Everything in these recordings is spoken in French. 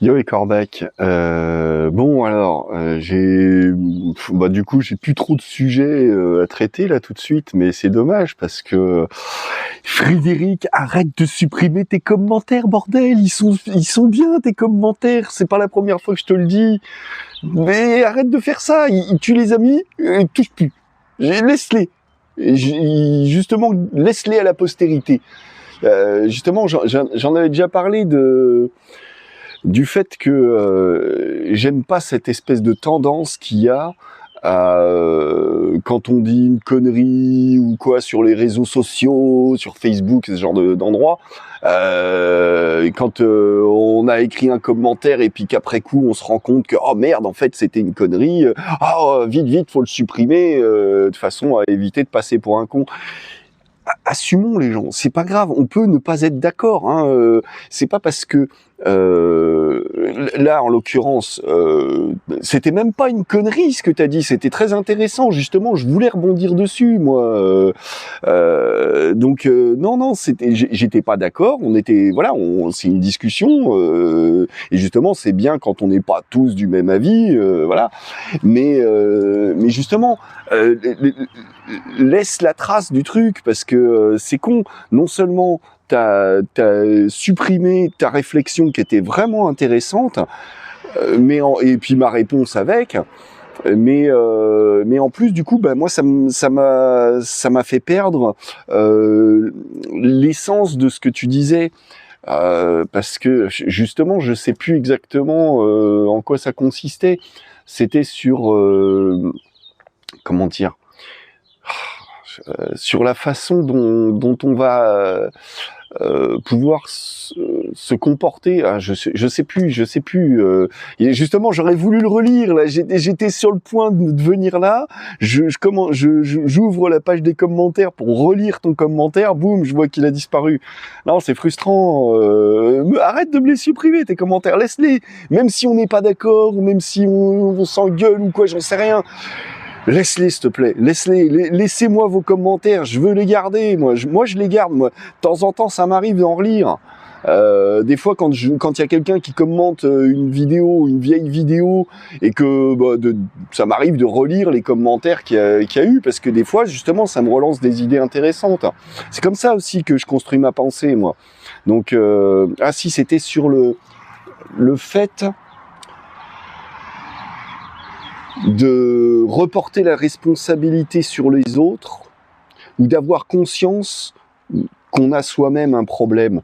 Yo et Corbac. Bon alors, du coup j'ai plus trop de sujets à traiter là tout de suite, mais c'est dommage parce que Frédéric, arrête de supprimer tes commentaires, bordel, ils sont bien tes commentaires, c'est pas la première fois que je te le dis, mais arrête de faire ça, tu les as mis, touche plus, laisse-les, justement laisse-les à la postérité. Justement, j'en avais déjà parlé du fait que j'aime pas cette espèce de tendance qu'il y a quand on dit une connerie ou quoi sur les réseaux sociaux, sur Facebook, ce genre d'endroits, quand on a écrit un commentaire et puis qu'après coup on se rend compte que oh merde en fait c'était une connerie, vite faut le supprimer de façon à éviter de passer pour un con. Assumons les gens, c'est pas grave, on peut ne pas être d'accord, hein, c'est pas parce que là en l'occurrence c'était même pas une connerie ce que t'as dit, c'était très intéressant justement, je voulais rebondir dessus moi, donc non j'étais pas d'accord, on était c'est une discussion et justement c'est bien quand on n'est pas tous du même avis, voilà, mais justement laisse la trace du truc parce que c'est con. Non seulement t'as supprimé ta réflexion qui était vraiment intéressante, et puis ma réponse avec. Mais en plus du coup, moi ça m'a fait perdre l'essence de ce que tu disais. Parce que justement, je sais plus exactement en quoi ça consistait. C'était sur comment dire, sur la façon dont on va pouvoir se comporter. Ah, je sais plus. Et justement, j'aurais voulu le relire. Là, j'étais sur le point de venir là. J'ouvre la page des commentaires pour relire ton commentaire. Boum, je vois qu'il a disparu. Non, c'est frustrant. Arrête de me les supprimer tes commentaires. Laisse-les. Même si on n'est pas d'accord ou même si on s'engueule ou quoi, j'en sais rien. Laisse-les, s'il te plaît. Laisse-les. Laissez-moi vos commentaires. Je veux les garder. Moi, je les garde. Moi, de temps en temps, ça m'arrive d'en relire. Des fois, quand il y a quelqu'un qui commente une vieille vidéo, et que ça m'arrive de relire les commentaires qu'il y a eu, parce que des fois, justement, ça me relance des idées intéressantes. C'est comme ça aussi que je construis ma pensée, moi. Donc, si c'était sur le fait de reporter la responsabilité sur les autres ou d'avoir conscience qu'on a soi-même un problème.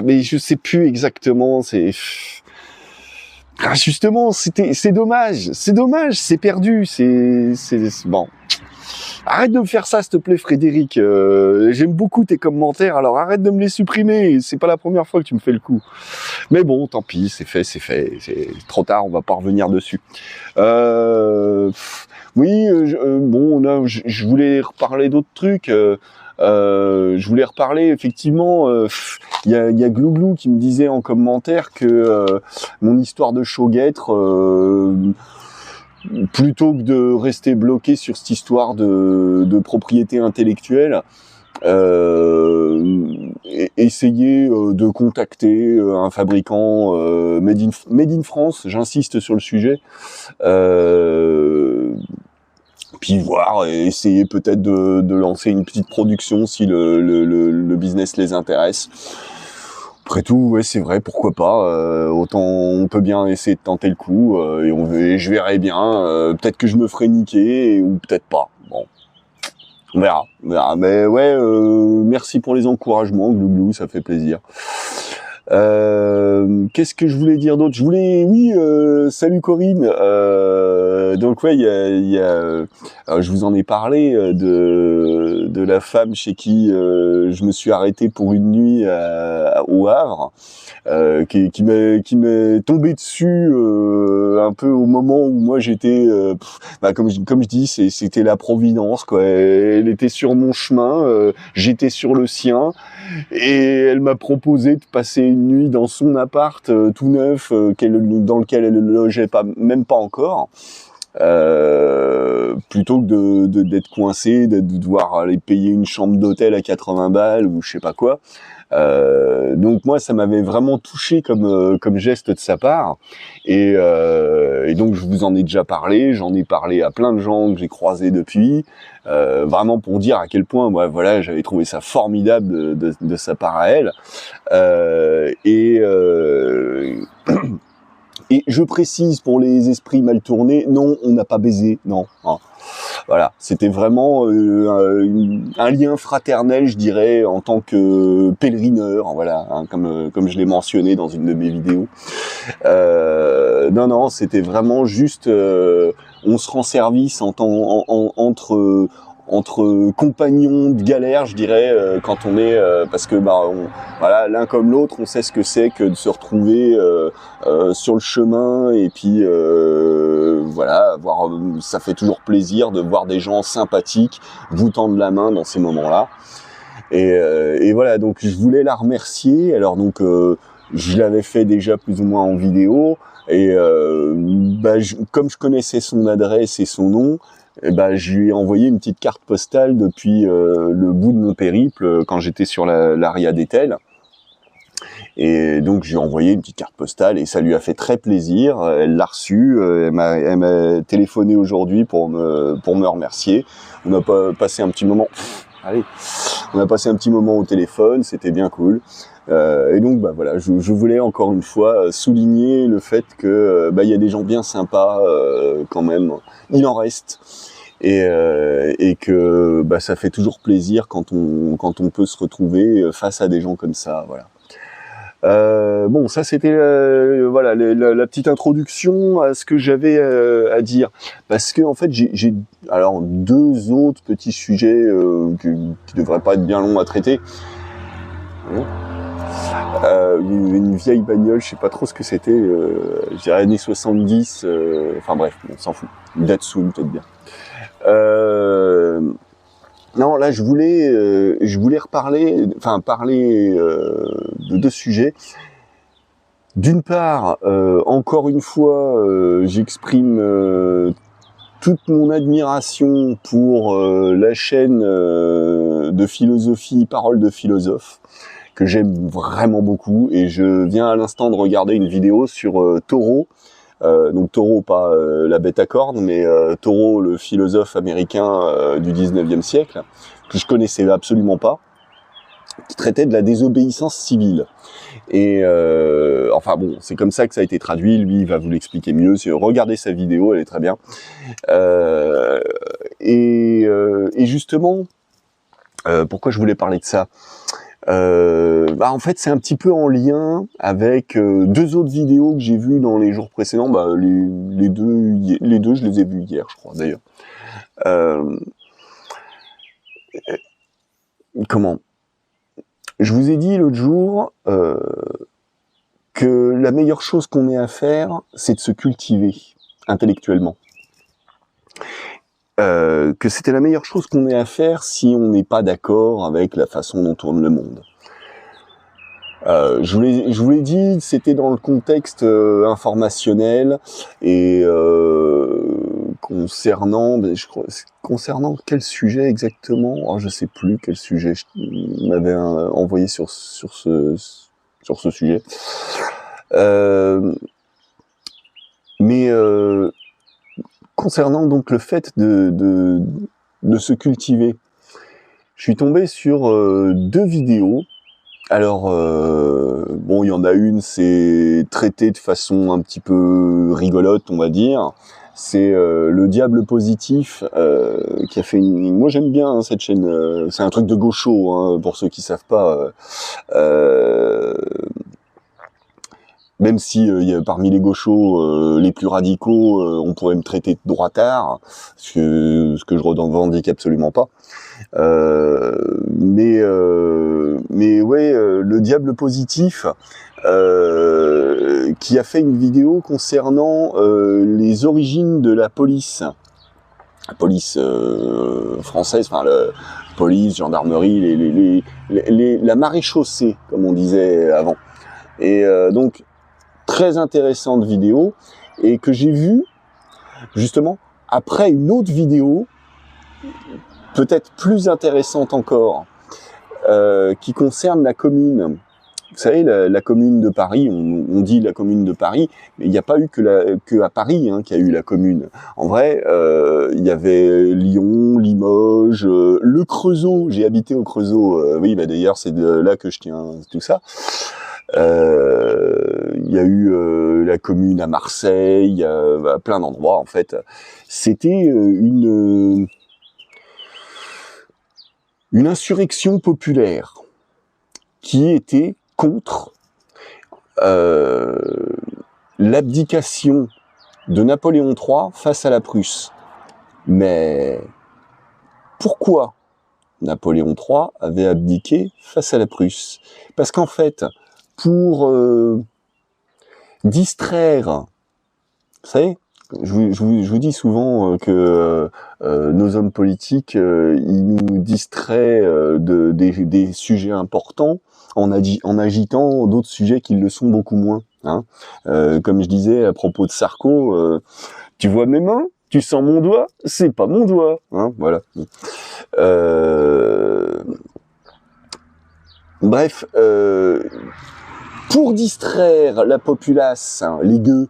Mais je sais plus exactement, justement, c'est dommage, c'est perdu, c'est bon. Arrête de me faire ça, s'il te plaît, Frédéric. J'aime beaucoup tes commentaires, alors arrête de me les supprimer. C'est pas la première fois que tu me fais le coup. Mais bon, tant pis, c'est fait. C'est trop tard, on va pas revenir dessus. Oui, je voulais reparler d'autres trucs. Je voulais reparler, effectivement, il y a Glouglou qui me disait en commentaire que mon histoire de chauguêtre, plutôt que de rester bloqué sur cette histoire de propriété intellectuelle, essayer de contacter un fabricant made in France, j'insiste sur le sujet, puis voir et essayer peut-être de lancer une petite production si le business les intéresse. Après tout, ouais, c'est vrai, pourquoi pas. Autant on peut bien essayer de tenter le coup et je verrai bien. Peut-être que je me ferai niquer ou peut-être pas. Bon, on verra. Mais ouais, merci pour les encouragements, Glouglou, ça fait plaisir. Qu'est-ce que je voulais dire d'autre? Salut Corinne. Donc ouais, je vous en ai parlé de la femme chez qui je me suis arrêté pour une nuit au Havre, qui m'est tombé dessus un peu au moment où moi j'étais, comme je dis, c'était la providence quoi. Elle était sur mon chemin, j'étais sur le sien. Et elle m'a proposé de passer une nuit dans son appart tout neuf, dans lequel elle ne logeait même pas encore. plutôt que d'être coincé, de devoir aller payer une chambre d'hôtel à 80 balles ou je sais pas quoi. Donc moi, ça m'avait vraiment touché comme geste de sa part, et donc je vous en ai déjà parlé, j'en ai parlé à plein de gens que j'ai croisés depuis, vraiment pour dire à quel point, moi, voilà, j'avais trouvé ça formidable de sa part à elle, et je précise pour les esprits mal tournés, non, on n'a pas baisé, non. Hein. Voilà, c'était vraiment un lien fraternel, je dirais, en tant que pèlerineur, voilà, hein, comme je l'ai mentionné dans une de mes vidéos. Non, c'était vraiment juste, on se rend service entre compagnons de galère, je dirais, quand on est, parce que voilà, l'un comme l'autre, on sait ce que c'est que de se retrouver sur le chemin, et puis voilà, ça fait toujours plaisir de voir des gens sympathiques vous tendre la main dans ces moments-là. Et voilà, donc je voulais la remercier. Alors donc je l'avais fait déjà plus ou moins en vidéo, et comme je connaissais son adresse et son nom, je lui ai envoyé une petite carte postale depuis le bout de mon périple quand j'étais sur l'Aria d'Etel. Et donc je lui ai envoyé une petite carte postale et ça lui a fait très plaisir. Elle l'a reçue, elle m'a téléphoné aujourd'hui pour me remercier. On a passé un petit moment. On a passé un petit moment au téléphone, c'était bien cool. Et donc voilà, je voulais encore une fois souligner le fait que il y a des gens bien sympas quand même. Il en reste. Et que ça fait toujours plaisir quand on peut se retrouver face à des gens comme ça, voilà. Bon, ça c'était voilà la petite introduction à ce que j'avais à dire, parce que en fait j'ai alors deux autres petits sujets qui devraient pas être bien longs à traiter. Une vieille bagnole, je sais pas trop ce que c'était, je dirais années 70, enfin bref, on s'en fout. Une Datsun peut-être bien. Non, là je voulais parler de deux sujets. D'une part, encore une fois, j'exprime toute mon admiration pour la chaîne de philosophie Paroles de philosophe, que j'aime vraiment beaucoup, et je viens à l'instant de regarder une vidéo sur Thoreau. Donc Thoreau, pas la bête à cornes, mais Thoreau, le philosophe américain du 19e siècle, que je connaissais absolument pas, qui traitait de la désobéissance civile. Et enfin bon, c'est comme ça que ça a été traduit, lui il va vous l'expliquer mieux, regardez sa vidéo, elle est très bien. Et justement, pourquoi je voulais parler de ça ? En fait c'est un petit peu en lien avec deux autres vidéos que j'ai vues dans les jours précédents, les deux je les ai vues hier je crois d'ailleurs. Comment ? Je vous ai dit l'autre jour que la meilleure chose qu'on ait à faire, c'est de se cultiver intellectuellement. Que c'était la meilleure chose qu'on ait à faire si on n'est pas d'accord avec la façon dont tourne le monde. Je vous l'ai dit, c'était dans le contexte informationnel, et concernant quel sujet exactement, je sais plus quel sujet m'avait envoyé sur ce sujet. Mais concernant donc le fait de se cultiver, je suis tombé sur deux vidéos. Alors bon, il y en a une, c'est traité de façon un petit peu rigolote, on va dire. C'est le Diable Positif qui a fait moi j'aime bien cette chaîne. C'est un truc de gaucho, pour ceux qui savent pas. Même si parmi les gauchos les plus radicaux, on pourrait me traiter de droitard, ce que je revendique absolument pas. Mais ouais, le Diable Positif qui a fait une vidéo concernant les origines de la police française, enfin police, gendarmerie, la maréchaussée comme on disait avant. Et donc très intéressante vidéo, et que j'ai vue justement, après une autre vidéo, peut-être plus intéressante encore, qui concerne la commune. Vous savez, la commune de Paris, on dit la commune de Paris, mais il n'y a pas eu que à Paris qu'il y a eu la commune. En vrai, il y avait Lyon, Limoges, le Creusot. J'ai habité au Creusot. Oui, bah d'ailleurs, c'est de là que je tiens tout ça. Il y a eu la commune à Marseille, il y a plein d'endroits en fait. C'était une insurrection populaire qui était contre l'abdication de Napoléon III face à la Prusse. Mais pourquoi Napoléon III avait abdiqué face à la Prusse? Parce qu'en fait, pour distraire, vous savez, je vous dis souvent que nos hommes politiques, ils nous distraient des sujets importants en agitant d'autres sujets qui le sont beaucoup moins. Comme je disais à propos de Sarko, tu vois mes mains, tu sens mon doigt, c'est pas mon doigt. Voilà. Bref, pour distraire la populace, les gueux,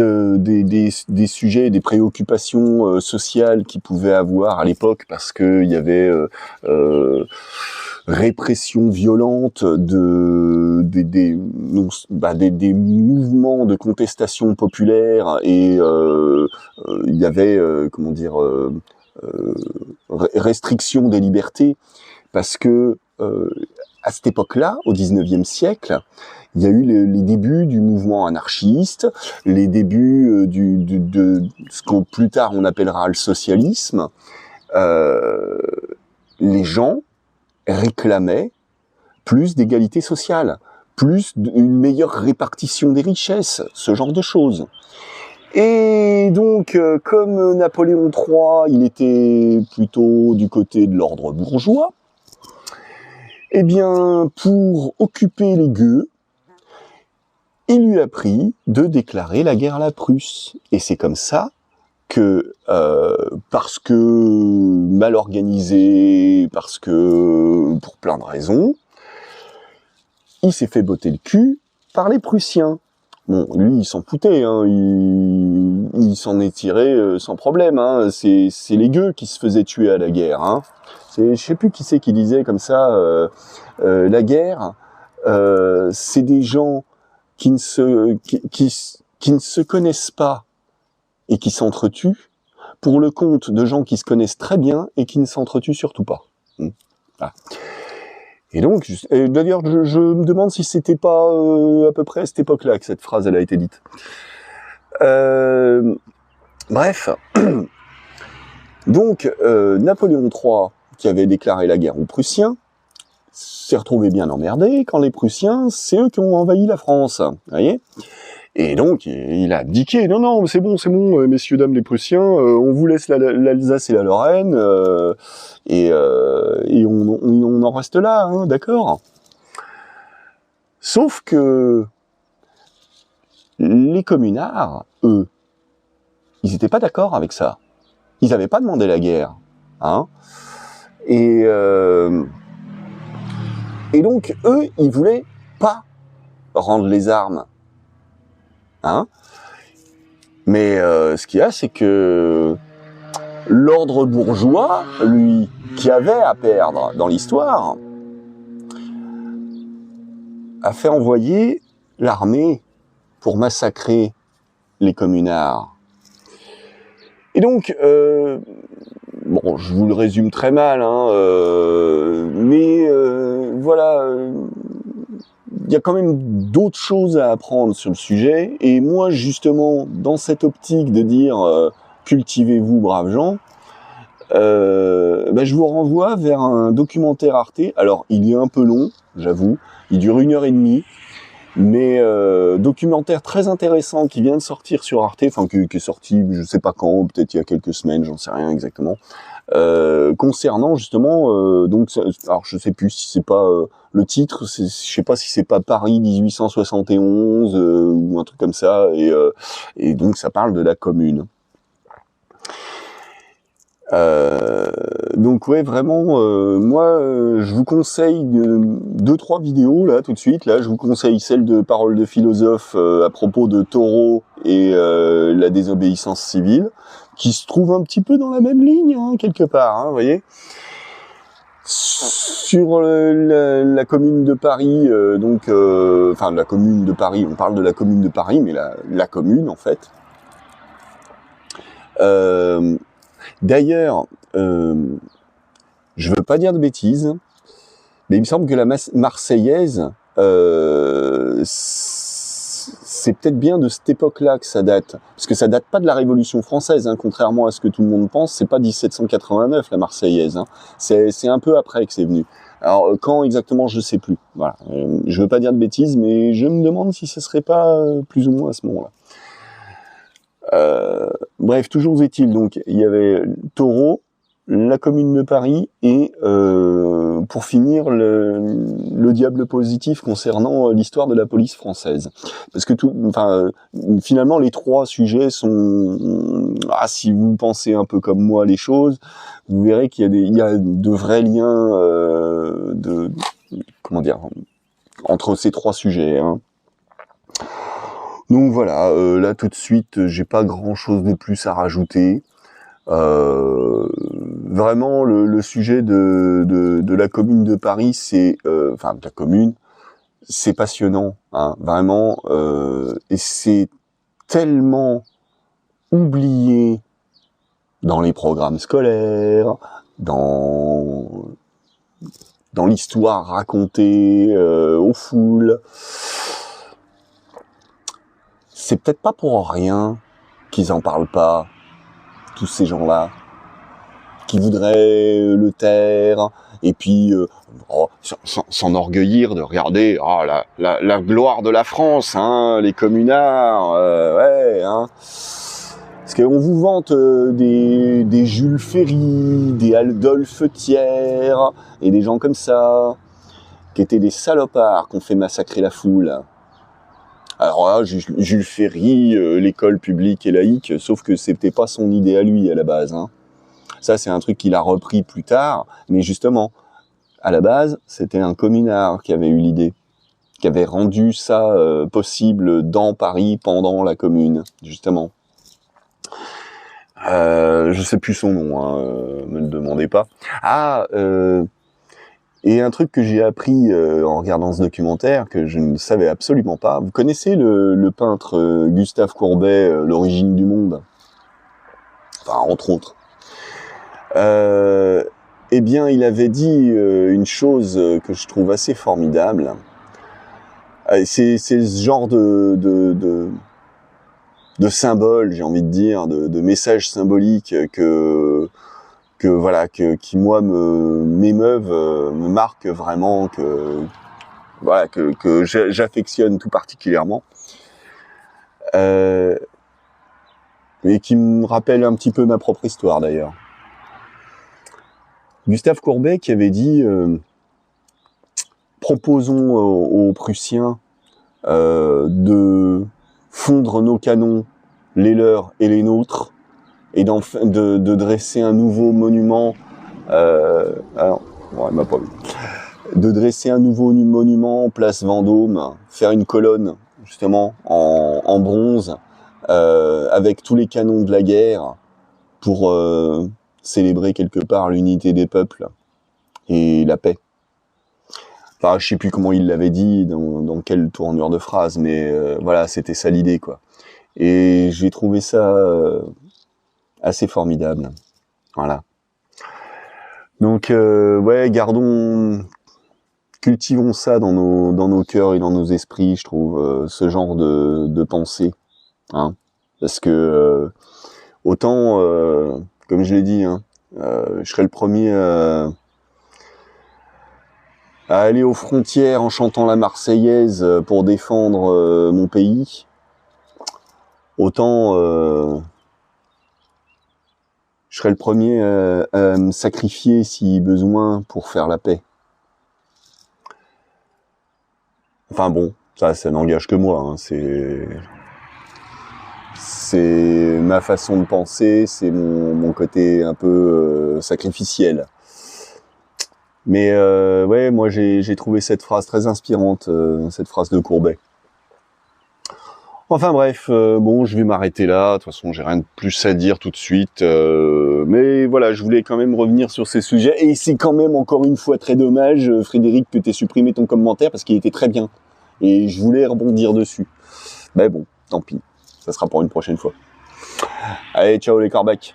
des sujets, des préoccupations sociales qu'ils pouvaient avoir à l'époque, parce que il y avait répression violente des mouvements de contestation populaire, et il y avait restriction des libertés, parce que à cette époque-là, au 19e siècle, il y a eu les débuts du mouvement anarchiste, les débuts de ce qu'on plus tard on appellera le socialisme. Les gens réclamaient plus d'égalité sociale, une meilleure répartition des richesses, ce genre de choses. Et donc, comme Napoléon III, il était plutôt du côté de l'ordre bourgeois, eh bien, pour occuper les gueux, il lui a pris de déclarer la guerre à la Prusse. Et c'est comme ça que, parce que mal organisé, parce que pour plein de raisons, il s'est fait botter le cul par les Prussiens. Bon, lui, il s'en foutait, il s'en est tiré sans problème. C'est les gueux qui se faisaient tuer à la guerre. Je sais plus qui c'est qui disait comme ça, la guerre, c'est des gens qui ne se connaissent pas et qui s'entretuent pour le compte de gens qui se connaissent très bien et qui ne s'entretuent surtout pas. Voilà. Et donc, d'ailleurs, je me demande si c'était pas à peu près à cette époque-là que cette phrase elle a été dite. Bref, donc Napoléon III, qui avait déclaré la guerre aux Prussiens, s'est retrouvé bien emmerdé quand les Prussiens, c'est eux qui ont envahi la France, vous voyez. Et donc, il a abdiqué. Non, c'est bon, messieurs, dames, les Prussiens, on vous laisse l'Alsace et la Lorraine, et on en reste là, d'accord. Sauf que les communards, eux, ils n'étaient pas d'accord avec ça. Ils n'avaient pas demandé la guerre, Et donc, eux, ils voulaient pas rendre les armes. Mais ce qu'il y a, c'est que l'ordre bourgeois, lui, qui avait à perdre dans l'histoire, a fait envoyer l'armée pour massacrer les communards. Et donc, bon, je vous le résume très mal, mais voilà, il y a quand même d'autres choses à apprendre sur le sujet, et moi, justement, dans cette optique de dire cultivez-vous, braves gens, je vous renvoie vers un documentaire Arte. Alors, il est un peu long, j'avoue, il dure 1h30, mais documentaire très intéressant qui vient de sortir sur Arte, enfin qui est sorti, je sais pas quand, peut-être il y a quelques semaines, j'en sais rien exactement. concernant justement donc alors je sais plus si c'est pas le titre, je sais pas si c'est pas Paris 1871 ou un truc comme ça, et donc ça parle de la commune. Donc ouais, vraiment, moi, je vous conseille 2-3 vidéos là tout de suite. Là, je vous conseille celle de Paroles de philosophe à propos de Taureau et la désobéissance civile, qui se trouve un petit peu dans la même ligne, hein, quelque part, hein, vous voyez. Sur la commune de Paris, enfin la commune de Paris, on parle de la commune de Paris, mais la commune en fait. D'ailleurs, je veux pas dire de bêtises, mais il me semble que la Marseillaise, c'est peut-être bien de cette époque-là que ça date, parce que ça date pas de la Révolution française, hein, contrairement à ce que tout le monde pense. C'est pas 1789 la Marseillaise, hein. C'est un peu après que c'est venu. Alors quand exactement, je sais plus. Voilà, je veux pas dire de bêtises, mais je me demande si ce serait pas plus ou moins à ce moment-là. Bref, toujours est-il, donc il y avait Taureau, la commune de Paris et pour finir le diable positif concernant l'histoire de la police française, parce que finalement les trois sujets sont, si vous pensez un peu comme moi les choses, vous verrez qu'il y a de vrais liens entre ces trois sujets, hein. Donc voilà, là tout de suite, j'ai pas grand-chose de plus à rajouter. Vraiment, le sujet de la commune de Paris, c'est, de la commune, c'est passionnant, hein, vraiment, et c'est tellement oublié dans les programmes scolaires, dans l'histoire racontée aux foules. C'est peut-être pas pour rien qu'ils en parlent pas, tous ces gens-là, qui voudraient le taire, et puis s'enorgueillir de regarder la gloire de la France, hein, les communards, ouais, hein. Parce qu'on vous vante des Jules Ferry, des Adolphe Thiers, et des gens comme ça, qui étaient des salopards qu'on fait massacrer la foule. Alors là, Jules Ferry, l'école publique et laïque, sauf que c'était pas son idée à lui à la base, hein. Ça, c'est un truc qu'il a repris plus tard, mais justement, à la base, c'était un communard qui avait eu l'idée, qui avait rendu ça possible dans Paris pendant la Commune, justement. Je sais plus son nom, hein, me le demandez pas. Et un truc que j'ai appris en regardant ce documentaire, que je ne savais absolument pas. Vous connaissez le peintre Gustave Courbet, L'origine du monde? Enfin, entre autres. Eh bien, il avait dit une chose que je trouve assez formidable. C'est ce genre de symbole, j'ai envie de dire, de message symbolique qui moi m'émeuvent, me marque vraiment, que j'affectionne tout particulièrement, et qui me rappelle un petit peu ma propre histoire d'ailleurs. Gustave Courbet qui avait dit proposons aux Prussiens de fondre nos canons, les leurs et les nôtres, et de dresser un nouveau monument. Elle m'a pas vu. De dresser un nouveau monument place Vendôme, faire une colonne justement en bronze avec tous les canons de la guerre pour célébrer quelque part l'unité des peuples et la paix. Enfin, je sais plus comment il l'avait dit, dans quelle tournure de phrase, mais voilà, c'était ça l'idée, quoi. Et j'ai trouvé ça assez formidable. Voilà. Donc, cultivons ça dans nos cœurs et dans nos esprits, je trouve, ce genre de pensée, hein. Parce que autant, comme je l'ai dit, hein, je serais le premier à aller aux frontières en chantant la Marseillaise pour défendre mon pays. Autant Je serai le premier à me sacrifier si besoin pour faire la paix. Enfin bon, ça n'engage que moi, hein. C'est ma façon de penser, c'est mon côté un peu sacrificiel. Mais ouais, moi j'ai trouvé cette phrase très inspirante, cette phrase de Courbet. Enfin bref, bon, je vais m'arrêter là. De toute façon, j'ai rien de plus à dire tout de suite. Mais voilà, je voulais quand même revenir sur ces sujets. Et c'est quand même encore une fois très dommage, Frédéric, que t'aies supprimé ton commentaire parce qu'il était très bien. Et je voulais rebondir dessus. Mais bon, tant pis. Ça sera pour une prochaine fois. Allez, ciao les corbecs.